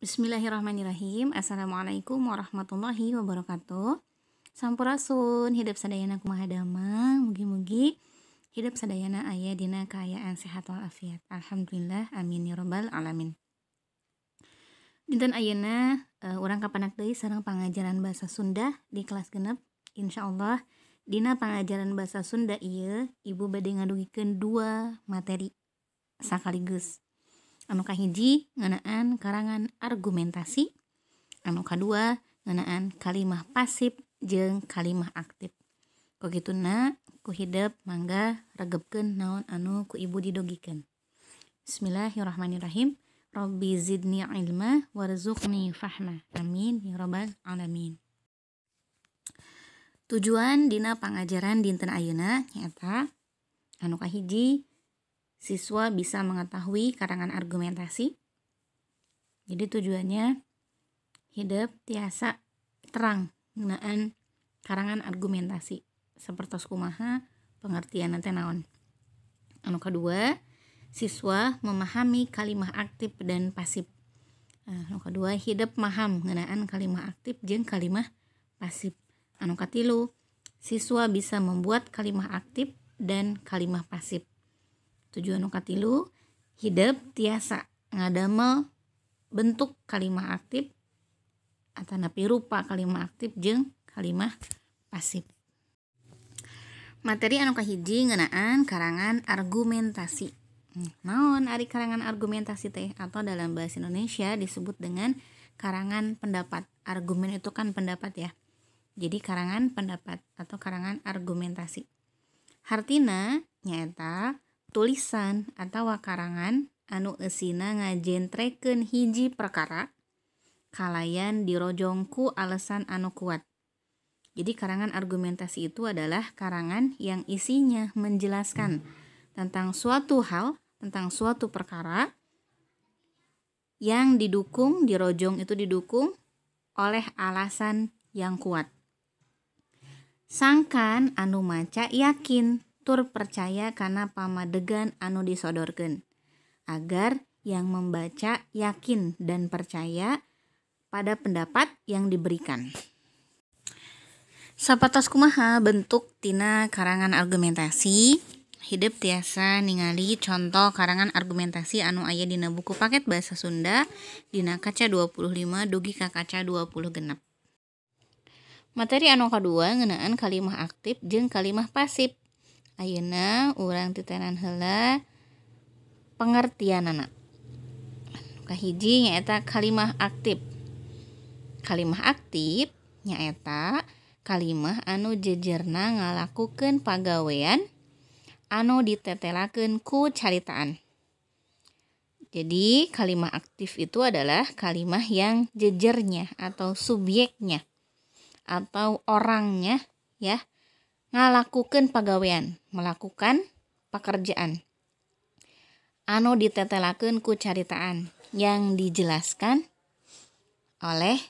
Bismillahirrahmanirrahim. Assalamualaikum warahmatullahi wabarakatuh. Sampurasun, hidup sadayana kumaha damang. Mugi-mugi hidup sadayana aya dina kaayaan sehat walafiat. Alhamdulillah, amin ya rabbal alamin. Dinten ayeuna urang kapanak deui sareng pangajaran bahasa Sunda di kelas genep. Insyaallah dina pangajaran bahasa Sunda ieu ibu bade ngadugikeun 2 materi sakaligus. Anu kahiji ngeunaan karangan argumentasi, anu kadua ngeunaan kalimah pasif jeung kalimah aktif. Kogituna ku hideup mangga regebkeun naon anu ku ibu didogikeun. Bismillahirrahmanirrahim. Rabbi zidni ilma warzuqni fahma. Amin ya rabbal alamin. Tujuan dina pangajaran dinten ayeuna nyaeta anu kahiji siswa bisa mengetahui karangan argumentasi. Jadi tujuannya hidup tiasa terang ngeunaan karangan argumentasi. Sapertos kumaha pengertian teh naon. Anu kedua, siswa memahami kalimah aktif dan pasif. Anu kedua, hidup maham ngeunaan kalimah aktif jeung kalimah pasif. Anu katilu, siswa bisa membuat kalimah aktif dan kalimah pasif. Tujuan anu katilu, hideup tiasa ngadamel bentuk kalimah aktif atanapi rupa kalimah aktif jeung kalimah pasif. Materi anu kahiji ngeunaan karangan argumentasi. Naon ari karangan argumentasi teh, atau dalam bahasa Indonesia disebut dengan karangan pendapat. Argumen itu kan pendapat ya. Jadi karangan pendapat atau karangan argumentasi. Hartina nyaeta tulisan atau karangan anu eusina ngajentrekeun hiji perkara kalayan dirojong ku alasan anu kuat. Jadi karangan argumentasi itu adalah karangan yang isinya menjelaskan tentang suatu hal, tentang suatu perkara yang dirojong itu didukung oleh alasan yang kuat. Sangkan anu maca yakin tur percaya kana pamadegan anu disodorkeun, agar yang membaca yakin dan percaya pada pendapat yang diberikan. Sapatos kumaha bentuk tina karangan argumentasi? Hideup tiasa ningali contoh karangan argumentasi anu aya dina buku paket bahasa Sunda dina kaca 25 dugi ka kaca 20 genep. Materi anu kadua ngeunaan kalimah aktif jeung kalimah pasif. Ayeuna urang titenan heula pengertianana. Kahiji nyaeta kalimah aktif. Kalimah aktif nyaeta kalimah anu jejerna ngalakukeun pagawean anu ditetelakeun ku caritaan. Jadi kalimah aktif itu adalah kalimah yang jejernya atau subjeknya atau orangnya ya ngalakukeun pagawean, melakukan pekerjaan anu ditetelakeun ku caritaan yang dijelaskan oleh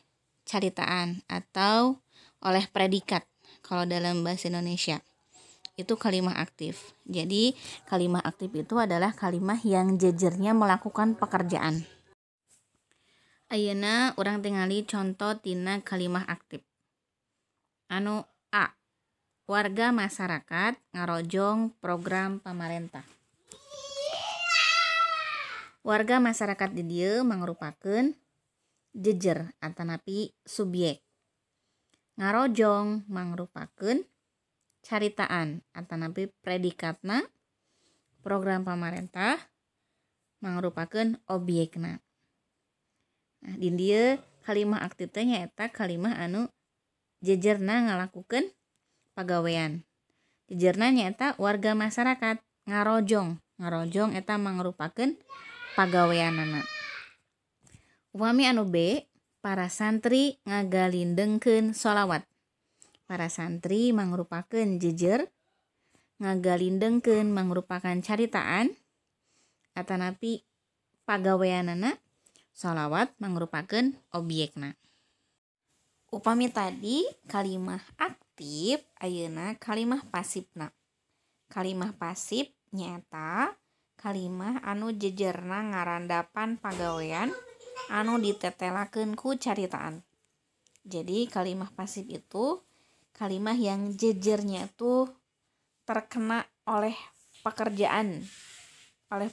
caritaan atau oleh predikat kalau dalam bahasa Indonesia. Itu kalimah aktif. Jadi kalimah aktif itu adalah kalimah yang jejernya melakukan pekerjaan. Ayeuna urang tingali contoh tina kalimah aktif. Anu A, warga masyarakat ngarojong program pamarentah. Warga masyarakat di dieu mangrupakeun jejer atanapi subjek. Ngarojong mangrupakeun caritaan atanapi predikatna. Program pamarentah mangrupakeun objekna. Nah, di dieu kalimah aktif teh nyaeta kalimah anu jejerna ngalakukeun pagawean. Jejerna nyaeta warga masyarakat ngarojong. Ngarojong eta mangrupakeun pagaweanana. Upami anu B, para santri ngagalindengkeun sholawat. Para santri mangrupakeun jejer, ngagalindengkeun mangrupakan caritaan, atanapi pagaweanana, sholawat mangrupakeun objekna. Upami tadi kalimah aktif, ayeuna kalimah pasifna. Kalimah pasif nyaeta kalimah anu jejerna ngarandapan pagawean anu ditetelakeun ku caritaan. Jadi kalimah pasif itu kalimah yang jejernya itu terkena oleh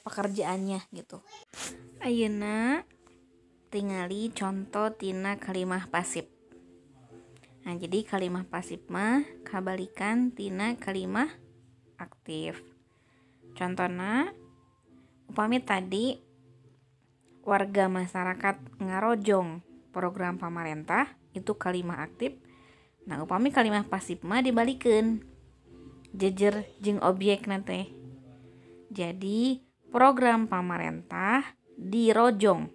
pekerjaannya gitu. Ayeuna tingali contoh tina kalimah pasif. Nah, jadi kalimah pasif mah kabalikan tina kalimah aktif. Contohna upami tadi warga masyarakat ngarojong program pamarentah itu kalimah aktif. Nah, upami kalimah pasif mah dibalikeun jejer jeung objek teh. Jadi program pamarentah dirojong.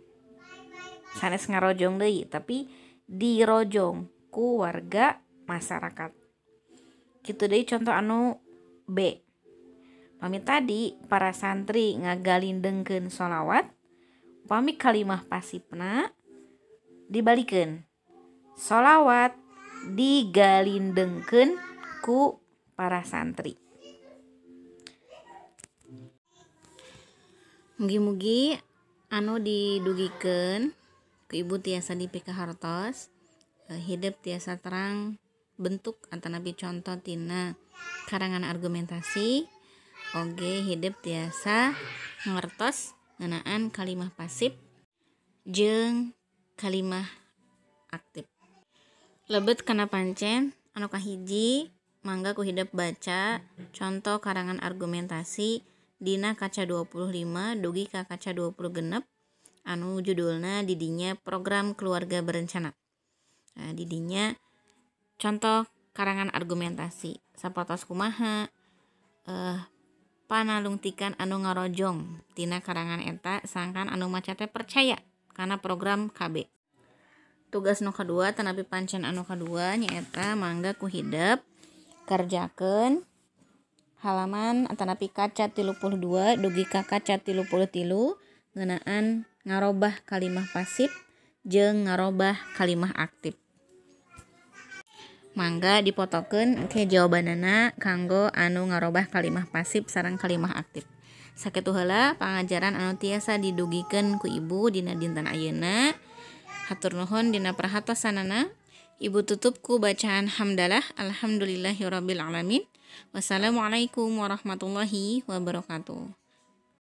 Sanes ngarojong deui, tapi dirojong ku warga masyarakat. Kitu deui contoh anu B. Upami tadi para santri ngagalindengkeun sholawat, upami kalimah pasifna dibalikeun. Sholawat digalindengkeun ku para santri. Mugi-mugi anu didugikeun ku Ibu tiasa dipikahartos hidup tiasa terang bentuk atanapi contoh tina karangan argumentasi oge hidup tiasa ngertos ngeunaan kalimah pasif jeung kalimah aktif. Lebet kana pancen anu kahiji mangga ku hidup baca contoh karangan argumentasi dina kaca 25 dugi ka kaca 26 anu judulna didinya program keluarga berencana. Nah, didinya contoh karangan argumentasi sapotos kumaha panalungtikan anu ngarojong tina karangan eta sangkan anu maca teh percaya kana program KB. Tugas nu kadua tanapi pancen anu kadua nyaeta mangga ku hidup kerjakeun halaman atanapi kaca 32 dugi ka kaca 33 ngeunaan ngarobah kalimah pasif jeung ngarobah kalimah aktif. Mangga dipotokeun ke jawabanana kanggo anu ngarobah kalimah pasif sareng kalimah aktif. Sakitu heula pangajaran anu tiasa didugikeun ku Ibu dina dinten ayeuna. Hatur nuhun dina perhatosanana. Ibu tutup ku bacaan hamdalah alhamdulillahirabbil alamin. Wassalamualaikum warahmatullahi wabarakatuh.